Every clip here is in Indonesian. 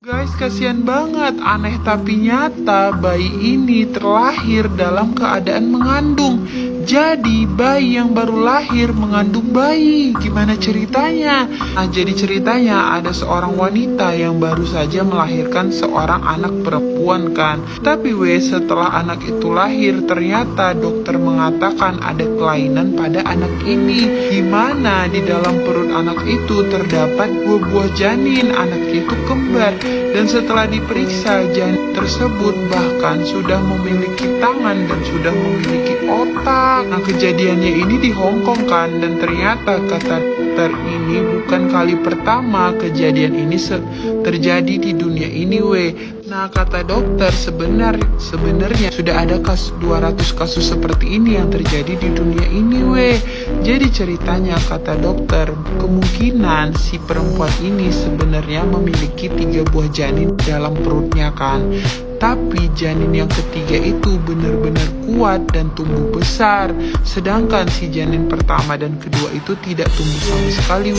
Guys, kasihan banget, aneh tapi nyata, bayi ini terlahir dalam keadaan mengandung. Jadi, bayi yang baru lahir mengandung bayi. Gimana ceritanya? Nah, jadi ceritanya ada seorang wanita yang baru saja melahirkan seorang anak perempuan kan. Tapi setelah anak itu lahir, ternyata dokter mengatakan ada kelainan pada anak ini. Dimana di dalam perut anak itu terdapat dua buah janin, anak itu kembar. Dan setelah diperiksa, janin tersebut bahkan sudah memiliki tangan dan sudah memiliki otak. Nah, kejadiannya ini di Hong Kong kan, dan ternyata kata dokter ini bukan kali pertama kejadian ini terjadi di dunia ini Nah, kata dokter sebenarnya sudah ada 200 kasus seperti ini yang terjadi di dunia ini Jadi ceritanya kata dokter, kemungkinan si perempuan ini sebenarnya memiliki 3 buah janin dalam perutnya kan. Tapi janin yang ketiga itu benar-benar kuat dan tumbuh besar. Sedangkan si janin pertama dan kedua itu tidak tumbuh sama sekali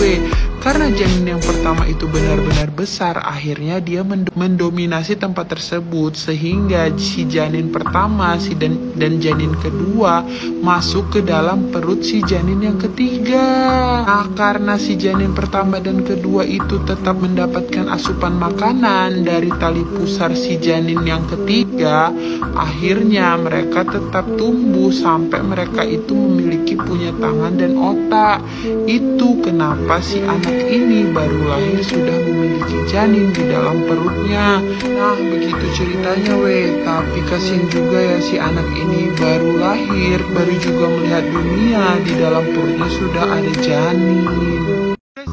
Karena janin yang pertama itu benar-benar besar, akhirnya dia mendominasi tempat tersebut. Sehingga si janin pertama dan janin kedua masuk ke dalam perut si janin yang ketiga. Nah, karena si janin pertama dan kedua itu tetap mendapatkan asupan makanan dari tali pusar si janin yang ketiga, akhirnya mereka tetap tumbuh sampai mereka itu memiliki punya tangan dan otak. Itu kenapa si anak ini baru lahir sudah memiliki janin di dalam perutnya. Nah, begitu ceritanya tapi kasihan juga ya, si anak ini baru lahir, baru juga melihat dunia, di dalam perutnya sudah ada janin.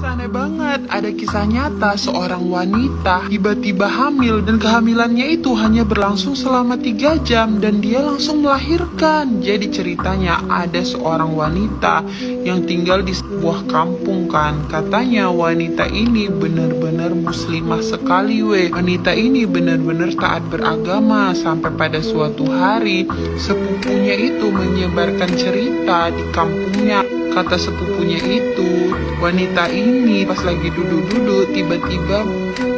Aneh banget, ada kisah nyata seorang wanita tiba-tiba hamil dan kehamilannya itu hanya berlangsung selama 3 jam dan dia langsung melahirkan. Jadi ceritanya ada seorang wanita yang tinggal di sebuah kampung kan. Katanya wanita ini benar-benar muslimah sekali Wanita ini benar-benar taat beragama sampai pada suatu hari sepupunya itu menyebarkan cerita di kampungnya. Kata sepupunya itu, wanita ini pas lagi duduk-duduk tiba-tiba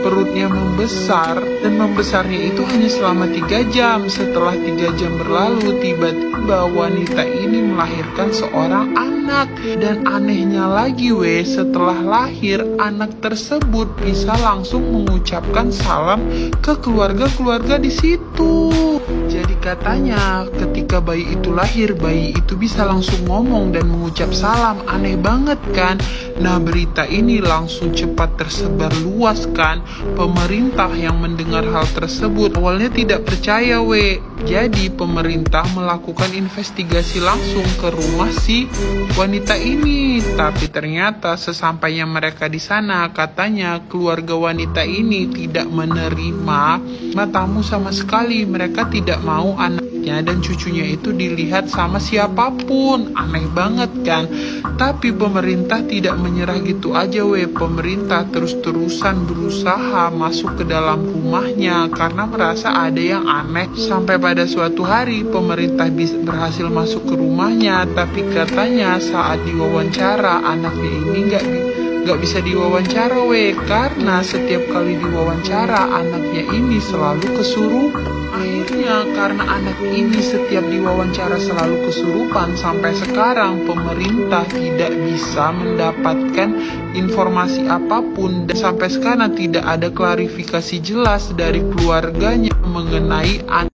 perutnya membesar, dan membesarnya itu hanya selama 3 jam. Setelah 3 jam berlalu, tiba-tiba wanita ini melahirkan seorang anak. Dan anehnya lagi setelah lahir, anak tersebut bisa langsung mengucapkan salam ke keluarga-keluarga di situ. Jadi katanya ketika bayi itu lahir, bayi itu bisa langsung ngomong dan mengucap salam. Aneh banget kan? Nah, berita ini langsung cepat tersebar luas kan. Pemerintah yang mendengar hal tersebut awalnya tidak percaya Jadi pemerintah melakukan investigasi langsung ke rumah si wanita ini. Tapi ternyata sesampainya mereka di sana, katanya keluarga wanita ini tidak menerima tamu sama sekali. Mereka tidak mau anaknya dan cucunya itu dilihat sama siapapun. Aneh banget kan? Tapi pemerintah tidak menyerah gitu aja Pemerintah terus-terusan berusaha masuk ke dalam rumahnya karena merasa ada yang aneh. Sampai pada suatu hari pemerintah berhasil masuk ke rumahnya. Tapi katanya saat diwawancara, anaknya ini nggak bisa diwawancara karena setiap kali diwawancara anaknya ini selalu kesurupan. Akhirnya karena anak ini setiap diwawancara selalu kesurupan, sampai sekarang pemerintah tidak bisa mendapatkan informasi apapun, dan sampai sekarang tidak ada klarifikasi jelas dari keluarganya mengenai anak